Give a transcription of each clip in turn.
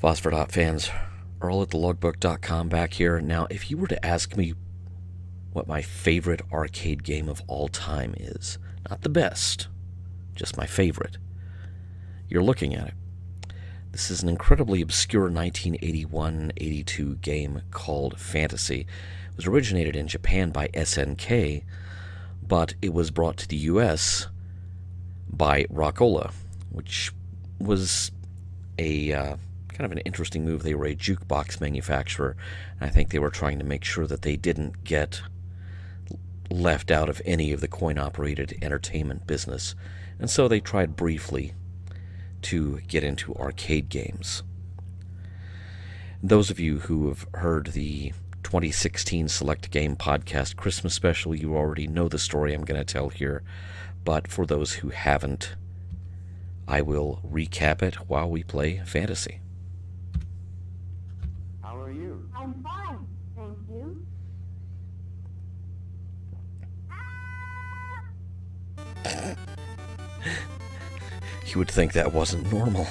Phosphor Dot fans, Earl at thelogbook.com back here. Now, if you were to ask me what my favorite arcade game of all time is, not the best, just my favorite, you're looking at it. This is an incredibly obscure 1981-82 game called Fantasy. It was originated in Japan by SNK, but it was brought to the US by rock-ola, which was a kind of an interesting move. They were a jukebox manufacturer, and I think they were trying to make sure that they didn't get left out of any of the coin-operated entertainment business, and so they tried briefly to get into arcade games. Those of you who have heard the 2016 Select Game Podcast Christmas special, you already know the story I'm going to tell here, but for those who haven't, I will recap it while we play Fantasy. How are you? I'm fine, thank you. You would think that wasn't normal.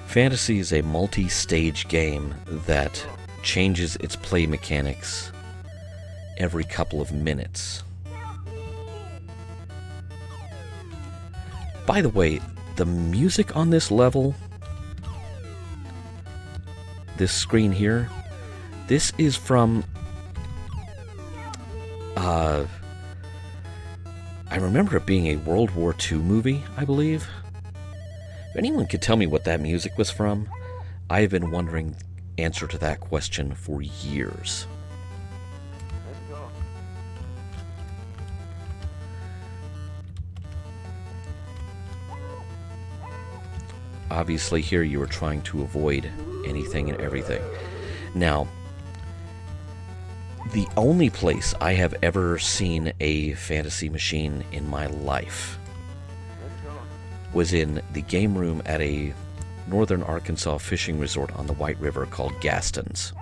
Fantasy is a multi-stage game that changes its play mechanics every couple of minutes. By the way, the music on this level, this screen here, this is from I remember it being a World War II movie, I believe. If anyone could tell me what that music was from, I have been wondering the answer to that question for years. Let's go. Obviously here you are trying to avoid anything and everything. Now, the only place I have ever seen a fantasy machine in my life was in the game room at a northern Arkansas fishing resort on the White River called Gaston's.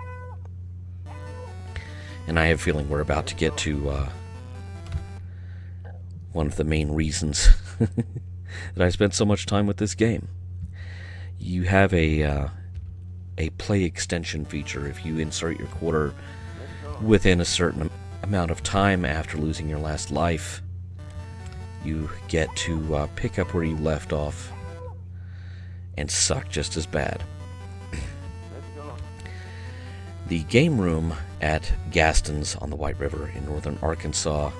And I have a feeling we're about to get to one of the main reasons that I spent so much time with this game. You have a play extension feature. If you insert your quarter within a certain amount of time after losing your last life, you get to pick up where you left off and suck just as bad. The game room at Gaston's on the White River in northern Arkansas,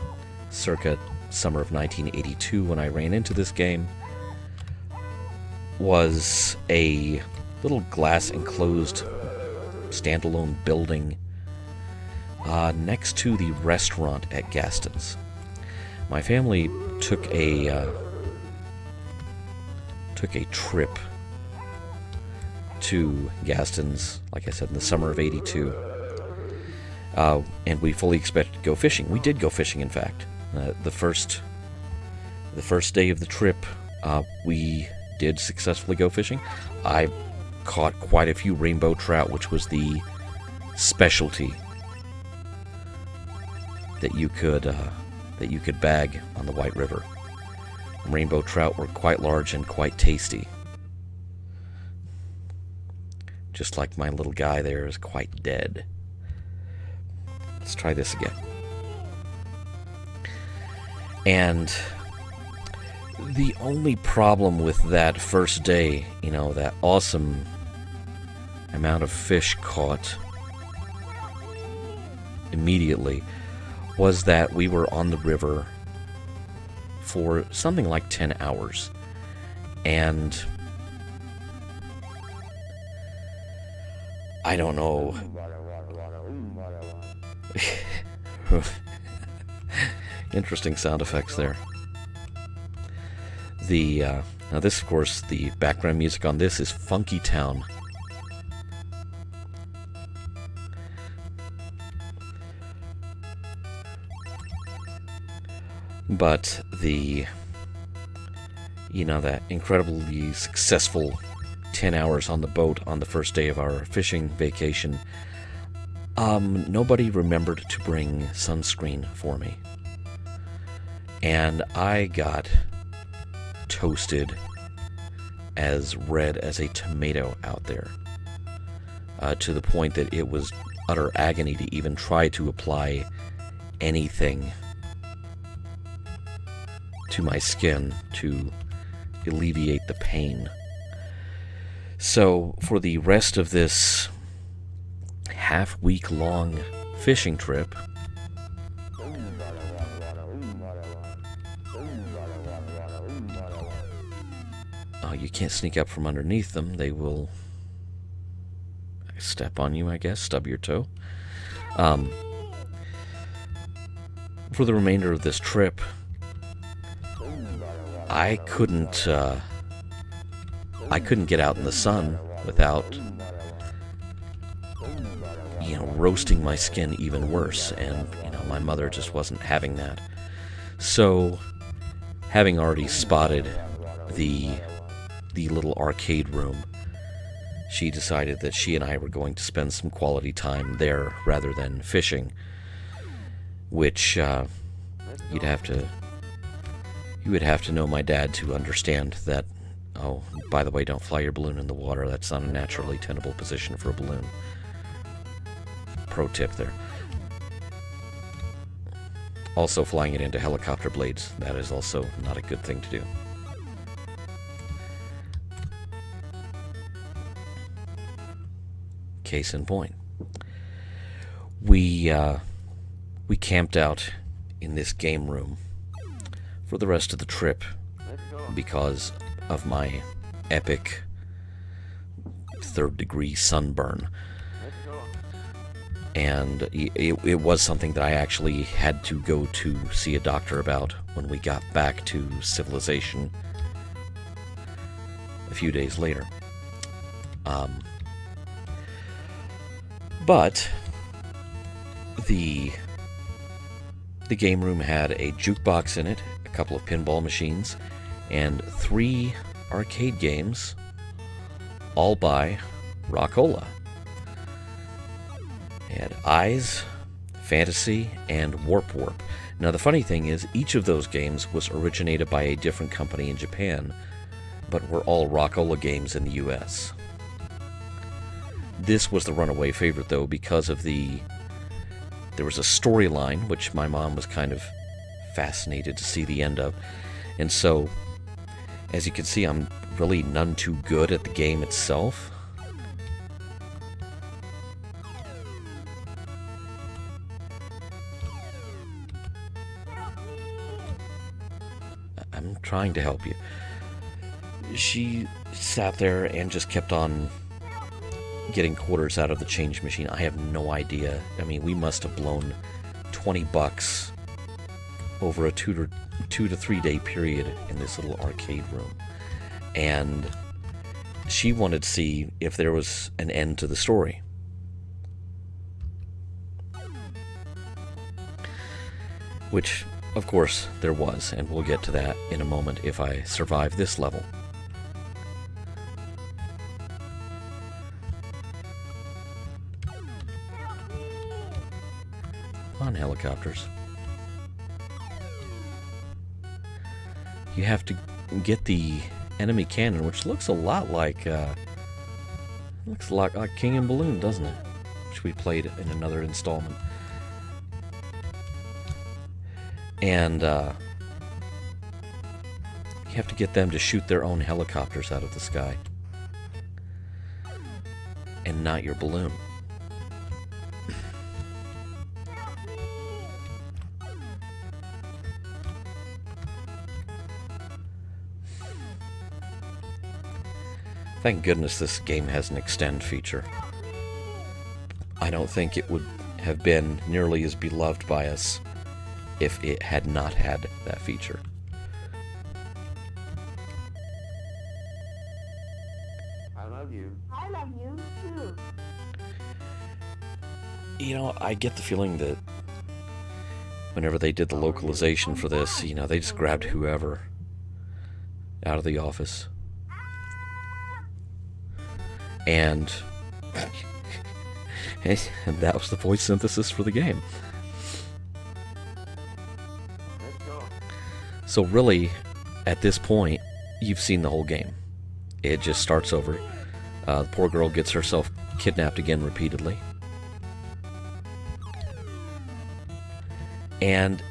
circa summer of 1982 when I ran into this game, was a little glass enclosed standalone building next to the restaurant at Gaston's. My family took a trip to Gaston's, like I said, in the summer of '82, and we fully expected to go fishing. We did go fishing, in fact. The first day of the trip, we did successfully go fishing. I caught quite a few rainbow trout, which was the specialty that you could bag on the White River. Rainbow trout were quite large and quite tasty. Just like my little guy there is quite dead. Let's try this again. And the only problem with that first day, that awesome amount of fish caught immediately, was that we were on the river for something like 10 hours. And I don't know. Interesting sound effects there. Now this, of course, the background music on this is Funky Town. But that incredibly successful 10 hours on the boat on the first day of our fishing vacation, nobody remembered to bring sunscreen for me. And I got toasted as red as a tomato out there, to the point that it was utter agony to even try to apply anything to my skin to alleviate the pain. So for the rest of this half-week-long fishing trip, you can't sneak up from underneath them. They will step on you, I guess, stub your toe. For the remainder of this trip, I couldn't get out in the sun without, roasting my skin even worse. And, my mother just wasn't having that. So, having already spotted the little arcade room, she decided that she and I were going to spend some quality time there rather than fishing, which you would have to know my dad to understand that. Oh, by the way, don't fly your balloon in the water. That's not a naturally tenable position for a balloon. Pro tip there. Also, flying it into helicopter blades, that is also not a good thing to do. Case in point, we camped out in this game room for the rest of the trip because of my epic third-degree sunburn. And it was something that I actually had to go to see a doctor about when we got back to civilization a few days later. But the game room had a jukebox in it, a couple of pinball machines, and 3 arcade games, all by Rock-ola. It had Eyes, Fantasy, and Warp. Now the funny thing is, each of those games was originated by a different company in Japan, but were all Rock-ola games in the US. This was the runaway favorite, though, because of there was a storyline, which my mom was kind of fascinated to see the end of. And so, as you can see, I'm really none too good at the game itself. I'm trying to help you. She sat there and just kept on getting quarters out of the change machine. I have no idea. I mean, we must have blown $20 over a 2 to 3 day period in this little arcade room. And she wanted to see if there was an end to the story. Which, of course, there was, and we'll get to that in a moment if I survive this level. On helicopters. You have to get the enemy cannon, which looks a lot like King and Balloon, doesn't it? Which we played in another installment. And you have to get them to shoot their own helicopters out of the sky, and not your balloon. Thank goodness this game has an extend feature. I don't think it would have been nearly as beloved by us if it had not had that feature. I love you. I love you too. I get the feeling that whenever they did the localization for this, they just grabbed whoever out of the office. And, and that was the voice synthesis for the game. Let's go. So really, at this point, you've seen the whole game. It just starts over. The poor girl gets herself kidnapped again repeatedly. And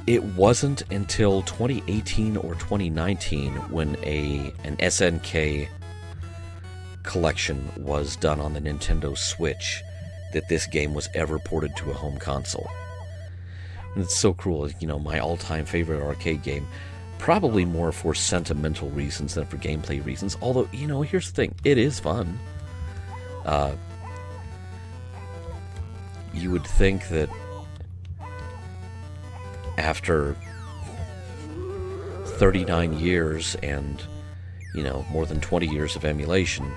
it wasn't until 2018 or 2019 when an SNK collection was done on the Nintendo Switch that this game was ever ported to a home console. And it's so cruel, you know, my all-time favorite arcade game, probably more for sentimental reasons than for gameplay reasons, although, you know, here's the thing, it is fun. You would think that after 39 years and, you know, more than 20 years of emulation,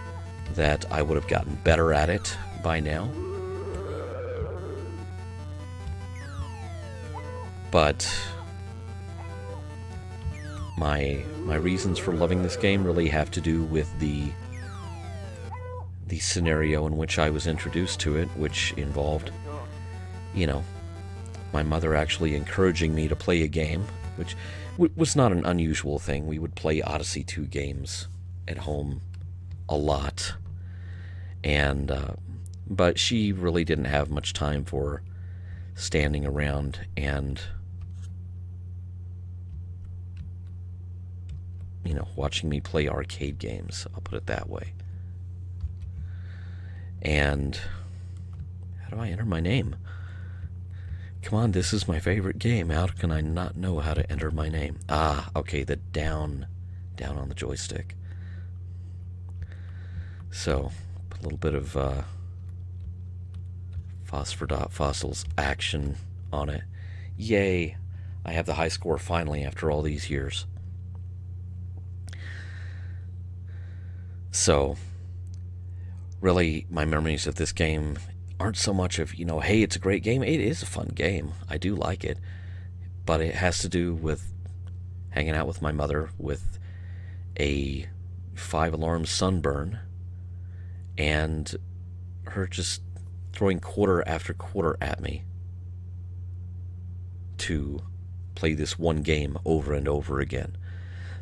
that I would have gotten better at it by now. But my reasons for loving this game really have to do with the scenario in which I was introduced to it, which involved, you know, my mother actually encouraging me to play a game, which was not an unusual thing. We would play Odyssey 2 games at home a lot, and but she really didn't have much time for standing around and, you know, watching me play arcade games, I'll put it that way. And how do I enter my name? Come on, this is my favorite game. How can I not know how to enter my name? Ah, okay, the down on the joystick. So, a little bit of Phosphor Dot Fossils action on it. Yay! I have the high score finally after all these years. So, really, my memories of this game aren't so much of, you know, hey, it's a great game. It is a fun game. I do like it. But it has to do with hanging out with my mother with a 5-alarm sunburn and her just throwing quarter after quarter at me to play this one game over and over again.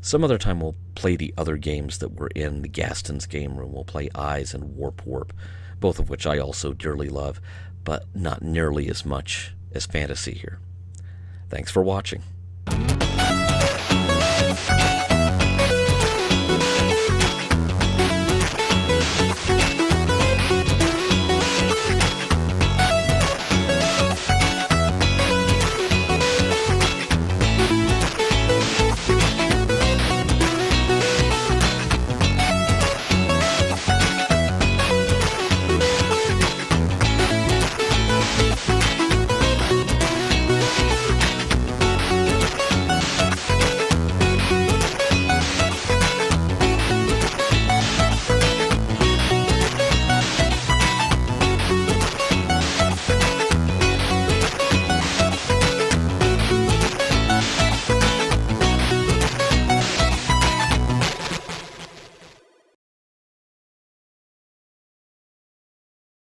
Some other time we'll play the other games that were in the Gaston's game room. We'll play Eyes and Warp, both of which I also dearly love, but not nearly as much as Fantasy here. Thanks for watching.